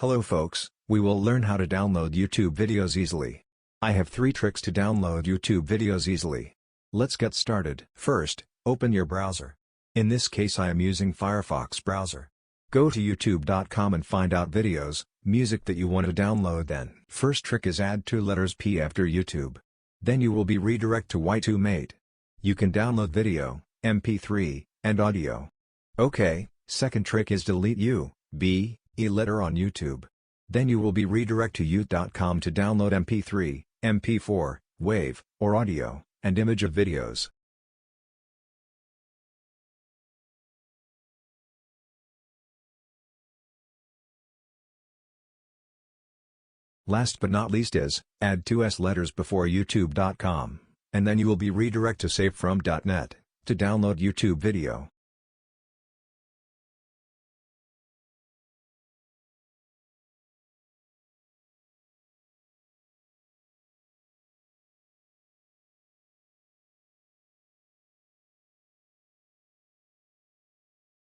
Hello folks, we will learn how to download YouTube videos easily. I have 3 tricks to download YouTube videos easily. Let's get started. First, open your browser. In this case I am using Firefox browser. Go to youtube.com and find out videos, music that you want to download then. First trick is add 2 letters P after YouTube. Then you will be redirect to Y2Mate. You can download video, MP3, and audio. Okay, second trick is delete U, B, E letter on YouTube. Then you will be redirect to youtube.com to download MP3, MP4, WAV, or audio, and image of videos. Last but not least is, add 2 S letters before youtube.com, and then you will be redirect to savefrom.net, to download YouTube video.